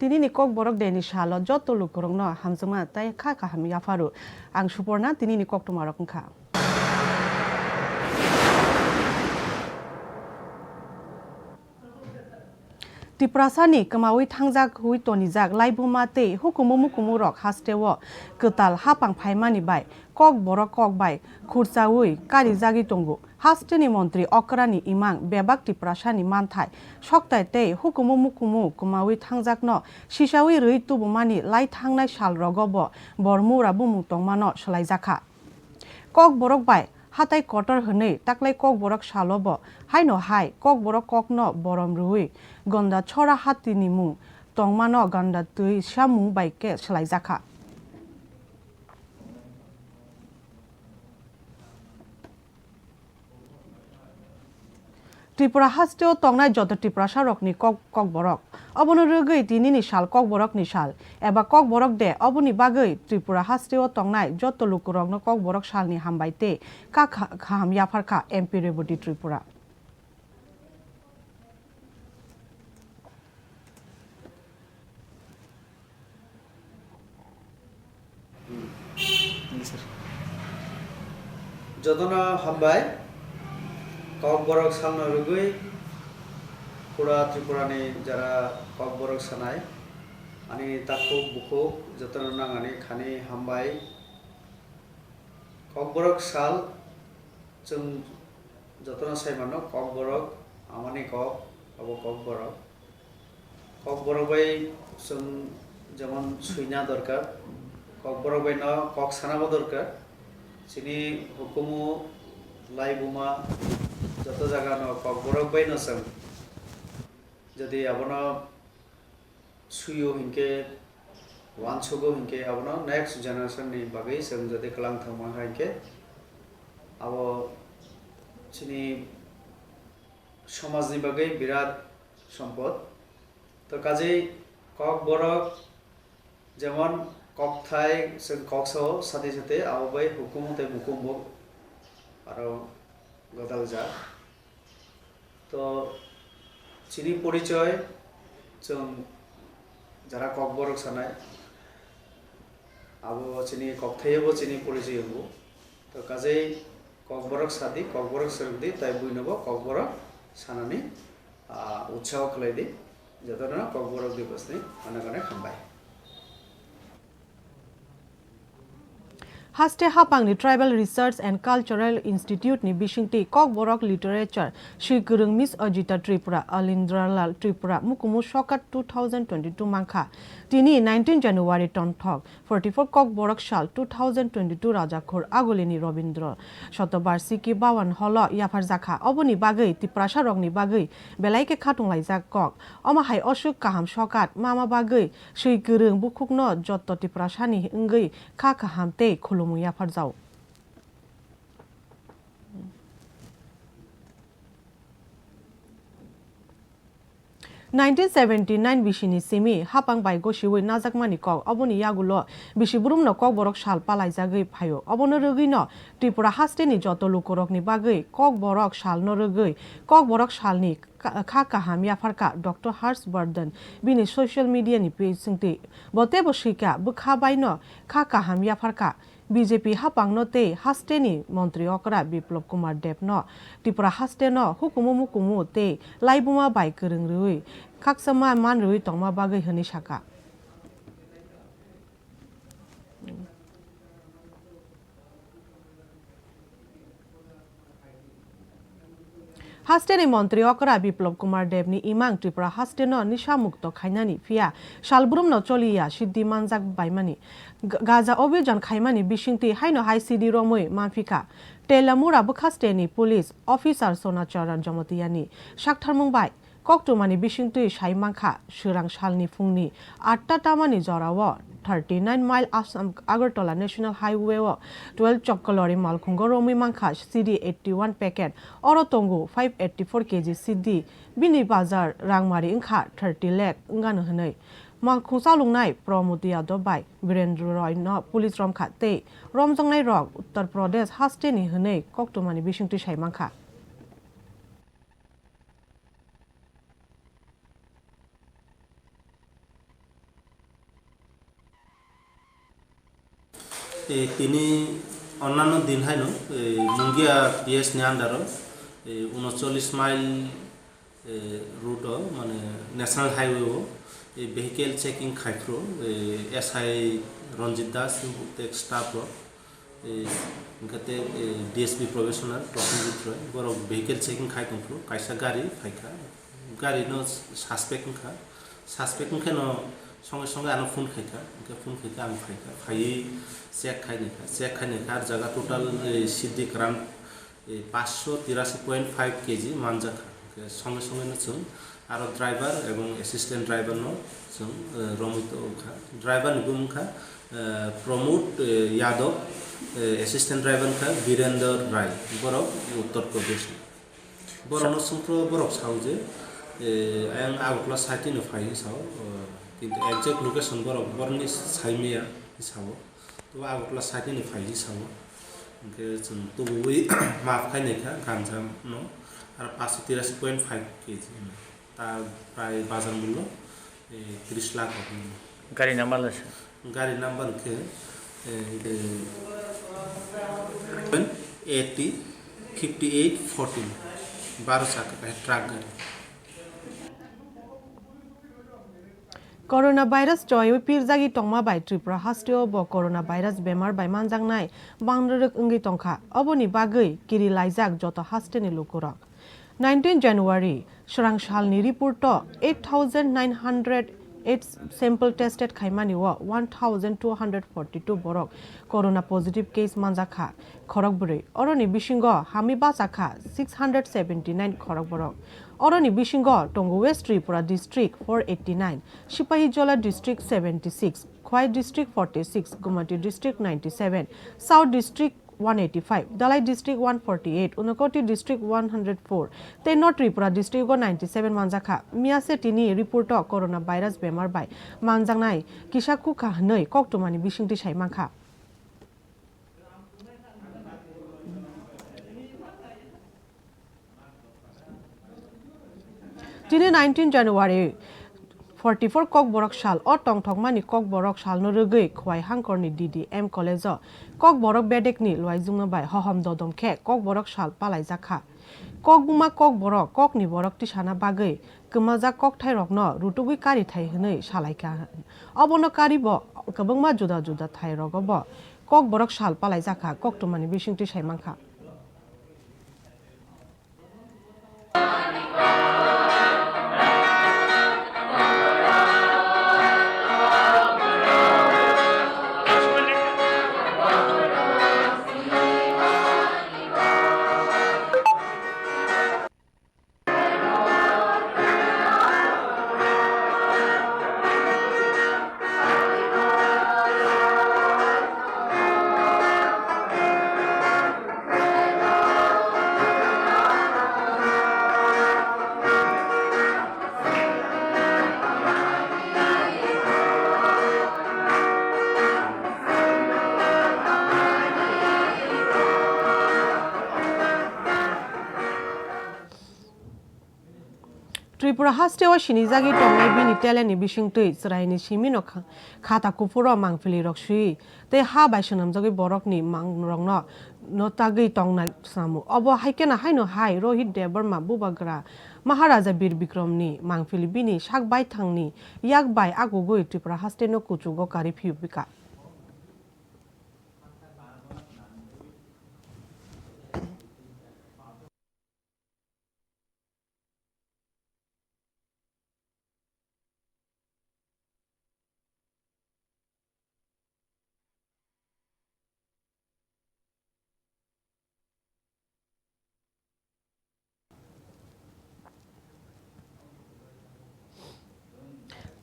tinini Kokborok deni shalo joto lukurong no hamsama tai kha ham yafaru ang suporna tinini Koktwma rok kha Tiprasani kemawi tangjak hui tonijak laibuma te hukumu mukumu rok hastewo ketal hapang phaimani bai Kokborok kok bai khurchawi karijagi tongo hasteni montri okrani imang bebak tiprasani manthai soktai te hukumu mukumu kemawi tangjak no sisawi rui tubumani lai thangnai sal rogobo bormura bumung tongmano shlaijaka Kokborok bai hatai kotor hne taklai Kokborok salobo haino hai Kokborok kokno borom rui gonda chora hatini mu tongmano ganda tui samung bai ke shlaijaka Tripura hasteo tongnai joto Tripura sarokni Kokborok abono rugui tinini sal Kokborok ni sal eba Kokborok de oboni bagui Tripura hasteo tongnai joto lukurokno Kokborok salni hambaite ka kham yafarka MP reboti Tripura Jodona hambai Kokborok salno rugui pura Tripurani jara Kokborok sanai ani takuk bukuk jotona nangani khani hambai Kokborok sal chung jotona saimano Kokborok amani kok abo Kokborok bai chung jemon suina dorkar Kokborok bai no kok sanabo dorkar sini hukumu laibuma joto jaga no Kokborok bai no sang jadi abono suyo hinke wansugo hinke abono next generation ni bagai sang jadi kelang thangma hinke abo sini somaj ni bagai birat সম্পদ তো কাজেই Kokborok যেমন kokthai sang kokso sate sate abo bai hukumu te mukumbo aro godal ja তো চিনি পরিচয় যারা Kokborok সানায় আবো চিনি kokthaibo চিনি পরিচয় হবো তো কাজেই Kokborok সাদি Kokborok সরদি তাই বুইনবো Kokborok সানানি উৎসাহ খালাইদি যতনা Kokborok দিবসনি অনেক অনেক হামবাই Haste hapangni Tribal Research and Cultural Institute ni bisingti Kokborok Literature Shigurung Miss Ajita Tripura Alindralal Tripura mukumu shokat 2022 mangkha tini 19 January tonthok 44 Kokborok sal 2022 rajakhor agolini Robindra shatobarsiki bawan holo yafar jakha oboni bagui Tripura rokni bagui belaike khatunglai kok omahai osuk kaham shokat mama bagui shigurung bukukno jotto Tripura sani ngui kha kahamte khulumu yafar jau 1979 bishini simi hapang bai goshiwi najakmani kok oboni yagulo bishi burumno Kokborok sal palaijagui phayo obono rugui no Tripura hasteni joto lukurokni bagui Kokborok sal no rugui Kokborok salni kha kaham yafarka Dr. Harshvardhan bini social media ni page singti botebo shika bukha baino kha kaham yafarka BJP hapangno te hasteni montri okra Biplop Kumar Dev no Tripura haste no hukumu mukumu te laibuma bai kereng rui kaksama man rui tongma bagai hini saka Hasteni montri okra Biplop Kumar Dev ni imang Tripura haste no nisha mukto khainani fia salbrum no choliya siddhi manjak baimani gaja obhijan khaimani bisingti haino hai CD romoi manfika telamura bukhasteni police officer sonacharan jamotiyani saktharmung bai Koktwmani bisingti saimangkha sirang salni fungni 8ta tamani jorawo 39 mile Assam Agartala National Highway 12 chokkolori malkhungo romi mangkha CD 81 packet oro tongu 584 kg CD bini bazar rangmari ingkha 30 lakh ngano hnai malkhungsalungnai Promoti Yadav bai Virendra Roy no police romkha te romjongnai rok Uttar Pradesh hasteni hnai Koktwmani bisingti saimangkha তিনি অন্যান্য দিন হাইন মুঙ্গিয়া পিএসনি আন্ডারও 39 mile route মানে national highway এই vehicle checking খাইফ্রো এসআই রঞ্জিত দাস স্টাফ ইনকাতে ডিএসপি প্রফেশনাল প্রসেনজিৎ রয় বড় ভেহিকেল চেকিং খাইতংফ্রো কাইসা গাড়ি ফাইখা গাড়ি ন সাসপেক্ট খেন সঙ্গে সঙ্গে আনো ফোন খাইখা ফোন খাইখা আমি ফাইখা ফাই চেক খাইনাইখা আর জায়গা টোটাল সিদ্দিক রান 583.5 কেজি মানজাখা সঙ্গে সঙ্গে जों आरो ड्राइवर एवं एसिस्टेंट ड्राइवर जों रमित खा ड्राइवर निबुमखा प्रमोद यादव एसिस्टेंट ड्राइवर खा वीरेंद्र राय बरक उत्तर प्रदेश बरनो संप्रो बरक साउजे आं आगला साइटिनो फाइ साव किन्तु एक्जेक्ट लोकेशन बरक बरनि साइमिया साव तो आगला साइटिनो फाइ साव के जों तो बै माफ खाइनायखा गांजा न আর 583.5 কেজি তার প্রায় বাজার মূল্য 30 লাখ গাড়ি নাম্বার আছে গাড়ি নাম্বার কে 80 5814 12 চাকা ট্রাক গাড়ি করোনা ভাইরাস জয় পিরজাগি টংমা বাই ত্রিপুরা হাস্টেও ব করোনা ভাইরাস বেমার বাই মানজাংনাই বাংরক ইঙ্গি টংখা অবনি বাগৈ কিরি লাইজাক যত হাস্টেনি লোকরক 19 January Shrangshal report 8,908 sample tested Kaimani wa 1,242 borok corona positive case manjakha khorokburi oroni bishingo hami basakha 679 khorokborok oroni bishingo Tongo West Tripura district 489 Sipahijola district 76 Khwai district 46 Gumati district 97 South district 185, Dalai district 148, Unakoti district 104, Tenno Tripura district 97 manjakha miase tini report coronavirus bemar bai manjangnai kisaku kha nei koktomani bisingti saimangkha tini 19 January 44 Kokborok Shal or Tongthokmani Kokborok Shal no rugui khwai hangkorni DDM college Kokborok bedekni loizungna bai hohom dodom khe Kokborok Shal palai jakha Kokbuma Kokborok Kokni borok tisana bagui kemajak kokthai no rutugui kari thai hnei salaika obono kari bo kabangma juda juda thai rogo bo Kokborok Shal palai jakha koktomani bisingti saimangkha Tripura hastewa shinijagi tongnai bini teleni bisingtui sraini simino khata kupuro mangfili roksui te ha bai shanamjagi borokni mangrongno notagi tongnai samu obo haikena haino hai rohit debarma bubagra maharaja bir bikramni mangfili bini sakbai thangni yak bai agugui Tripura hasteno kuchugo kari phiubika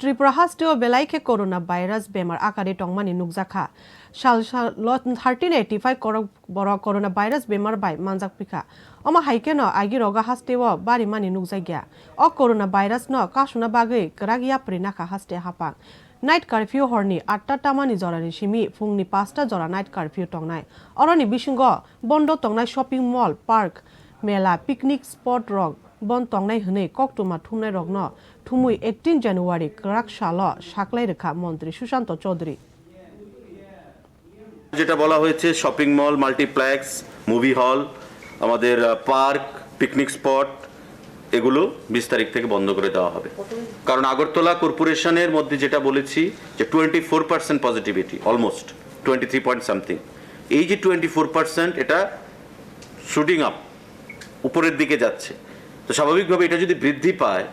Tripura hasteo belaike corona virus bemar akare tongmani nukjakha sal 1385 Kokborok corona virus bemar bai manjak pika oma haikeno agi roga hasteo bari mani nukjagya o corona virus no kasuna bagui kragya prinakha haste hapang night curfew horni 8ta tamani jorani simi fungni 5ta jora night curfew tongnai oroni bisingo bondo tongnai shopping mall park mela picnic spot rok bon tongnai hne Koktwma thumnai rokno thumui 18 January krak salo saklai rekha Montri Sushanto Chaudhary যেটা বলা হয়েছে shopping mall, multiplex, movie hall, আমাদের park, picnic spot, এগুলো 20 তারিখ থেকে বন্ধ করে দেওয়া হবে। কারণ আগরতলা কর্পোরেশনের মধ্যে যেটা বলেছি যে 24% পজিটিভিটি, অলমোস্ট 23 পয়েন্ট সামথিং, এই যে 24% এটা শুটিং আপ, উপরের দিকে যাচ্ছে। তো স্বাভাবিকভাবে এটা যদি বৃদ্ধি পায়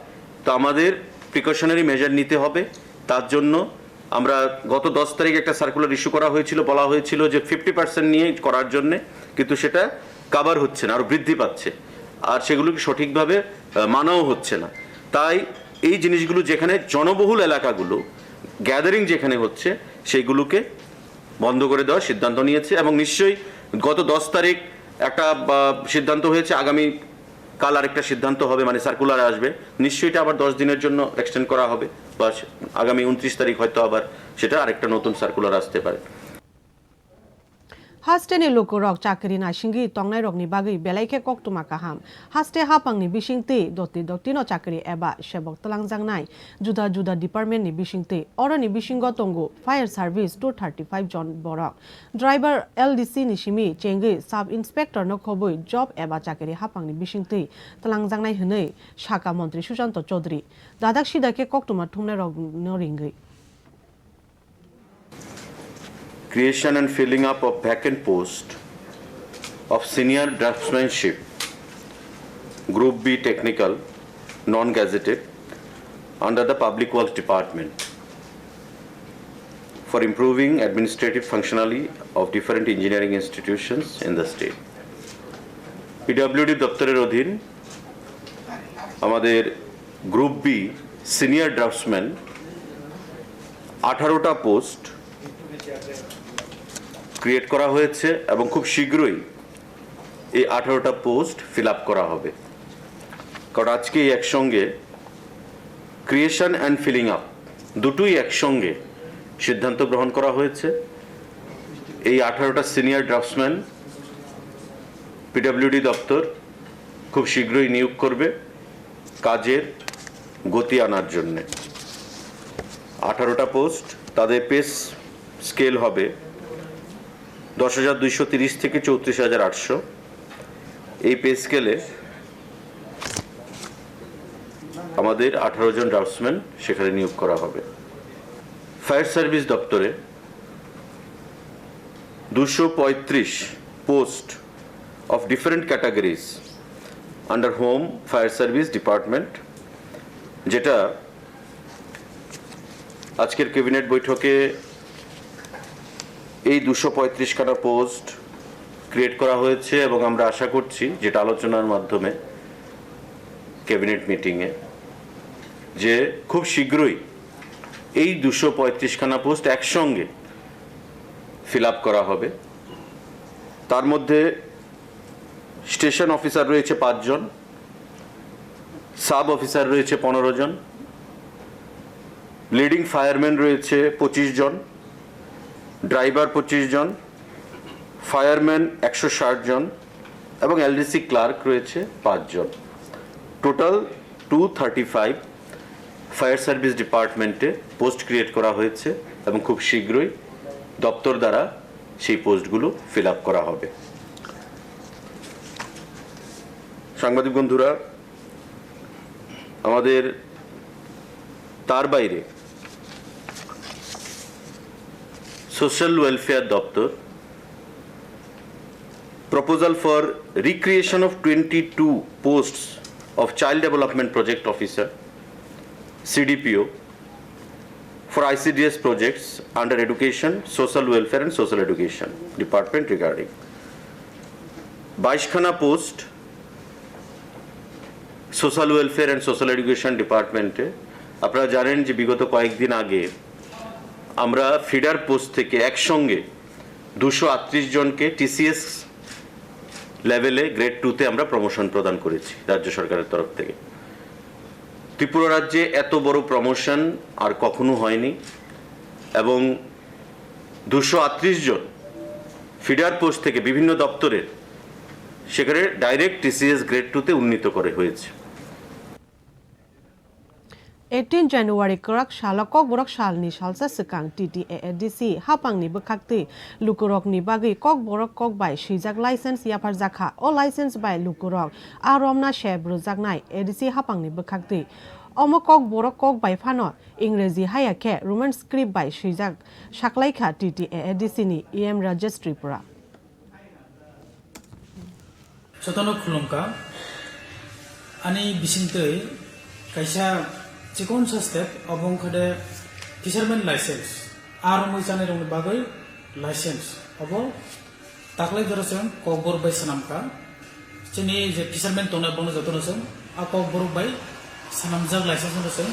তো আমাদের প্রিকশনারি মেজার নিতে হবে। তার জন্য আমরা গত 10 তারিখ একটা সার্কুলার ইস্যু করা হয়েছিল, বলা হয়েছিল যে 50% নিয়ে করার জন্য, কিন্তু সেটা কাভার হচ্ছে না, আরও বৃদ্ধি পাচ্ছে, আর সেগুলোকে সঠিকভাবে মানাও হচ্ছে না। তাই এই জিনিসগুলো যেখানে জনবহুল এলাকাগুলো, গ্যাদারিং যেখানে হচ্ছে, সেইগুলোকে বন্ধ করে দেওয়ার সিদ্ধান্ত নিয়েছে। এবং নিশ্চয়ই গত 10 তারিখ একটা সিদ্ধান্ত হয়েছে, আগামী কাল আরেকটা সিদ্ধান্ত হবে, মানে সার্কুলার আসবে, নিশ্চয়ই এটা আবার 10 দিনের জন্য এক্সটেন্ড করা হবে, বা আগামী 29 তারিখ হয়তো আবার সেটা আরেকটা নতুন সার্কুলার আসতে পারে। Hasteni lukurok chakri na shingi tongnai rokni bagi belaike koktwma kaham. Haste hapangni bishingti doti no chakri eba shebok talangjangnai. Juda department ni bishingti orani bishingo tongo fire service 235 jon borok. Driver LDC ni shimi chengi sub inspector no khoboi job eba chakri hapangni bishingti talangjangnai hwnei Shaka Mantri Sushanto Chaudhary. Dadak sidake koktwma thungnai rok no ringi. Creation and filling up of vacant post of senior draftsmanship, Group B technical, non-gazetted, under the Public Works Department for improving administrative functionality of different engineering institutions in the state. PWD দপ্তরের অধীন আমাদের group B senior draftsman 18টা post create করা হয়েছে এবং খুব শীঘ্রই এই 18টা পোস্ট ফিল আপ করা হবে। কারণ আজকে একসঙ্গে ক্রিয়েশন অ্যান্ড ফিলিং আপ দুটোই একসঙ্গে সিদ্ধান্ত গ্রহণ করা হয়েছে। এই 18টা সিনিয়র ড্রাফটসম্যান পিডব্লিউডি দপ্তর খুব শীঘ্রই নিয়োগ করবে কাজের গতি আনার জন্যে। 18টা পোস্ট, তাদের পেস স্কেল হবে 10,230 থেকে 34,800। এই পে স্কেলে আমাদের 18 জন ড্রাফটসম্যান সেখানে নিয়োগ করা হবে। ফায়ার সার্ভিস দপ্তরে 235 post of different categories under home fire service department, যেটা আজকের ক্যাবিনেট বৈঠকে এই 235খানা পোস্ট ক্রিয়েট করা হয়েছে এবং আমরা আশা করছি যেটা আলোচনার মাধ্যমে ক্যাবিনেট মিটিংয়ে যে খুব শীঘ্রই এই 235খানা পোস্ট একসঙ্গে ফিল আপ করা হবে। তার মধ্যে স্টেশন অফিসার রয়েছে 5 জন, সাব অফিসার রয়েছে 15 জন, লিডিং ফায়ারম্যান রয়েছে 25 জন, ড্রাইভার 25 জন, ফায়ারম্যান 160 জন এবং এলডিসি ক্লার্ক রয়েছে 5 জন। টোটাল 235 ফায়ার সার্ভিস ডিপার্টমেন্টে পোস্ট ক্রিয়েট করা হয়েছে এবং খুব শীঘ্রই দপ্তর দ্বারা সেই পোস্টগুলো ফিল আপ করা হবে। সাংবাদিক বন্ধুরা, আমাদের তার বাইরে সোশ্যাল ওয়েলফেয়ার দপ্তর proposal for recreation of 22 posts of child development project officer CDPO for ICDS projects under education, social welfare and social education department regarding 22খানা post social welfare and social education ডিপার্টমেন্টে। আপনারা জানেন যে বিগত কয়েকদিন আগে আমরা ফিডার পোস্ট থেকে একসঙ্গে 238 জনকে TCS লেভেলে গ্রেড 2-তে আমরা প্রমোশন প্রদান করেছি রাজ্য সরকারের তরফ থেকে। ত্রিপুরা রাজ্যে এত বড় প্রমোশন আর কখনো হয়নি এবং 238 জন ফিডার পোস্ট থেকে বিভিন্ন দপ্তরের সেখানে ডাইরেক্ট TCS গ্রেড 2-তে উন্নীত করে হয়েছে। 18 January Korak Shala Kokborok Shalni Shalsa Sekang TTADC Hapangni Bekakti Lukurok ni Bagi Kokborok Kokbai Shijak license Yapar Zakha or license by Lukurok Aromna Shebru Zagnai ADC Hapangni Bekakti Omo Kokborok Kokbai Fano Ingrezi Hayake Roman script by Shijak Shaklaika TTADC ni EM Rajas Tripura Sotano Kulumka Ani Bisinte Kaisa Chikon step abong kade fisherman license armo chane rong bagai license abo taklai dorasem kokbor bai sanamka chini je fisherman tona bono jotonosem a kokbor bai sanamjak license dorasem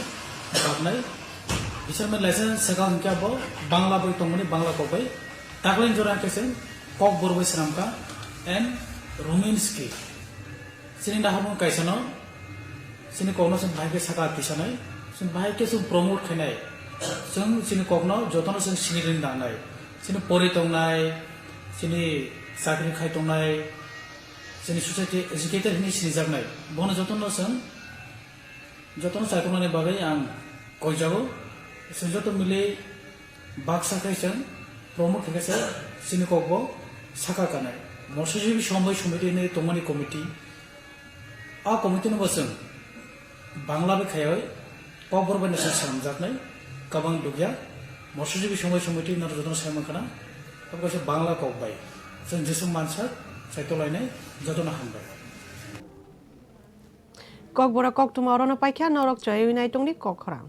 bagnai fisherman license sega hingka abo bangla bai tongmani bangla kobai taklai jora kesem kokbor bai sanamka and rominski chini nahamon kaisano chini kono sem bhai ke saka tisanai जों बाहायके जों promote खायनाय जों जोंनि ककनाव जतन जों सिनिरिं दांनाय जोंनि परितंनाय जोंनि साख्रि खायतंनाय जोंनि ससाइटि एजुकेटेड नि सिनिजागनाय बनो जतन सायख'नायनि बागै आं कयजागो जों जत मिले बाक्सा खायजों प्रमोट खायसे जोंनि ककबो साखा कानाय मसजिबि समबाय समितिनि तंमानि कमिटि आ कमिटिनि बसों बांला बे खायाय Kokborok bai nasa salamjaknai kabang dugya mosjibi সময় সমিতি na jotono saimangkana abgase bangla kokbai जों जेसुं मानसा सायतलायनाय jotono hanbai Kokborok Koktwma orono paikha norok chai winai tongni kokhrang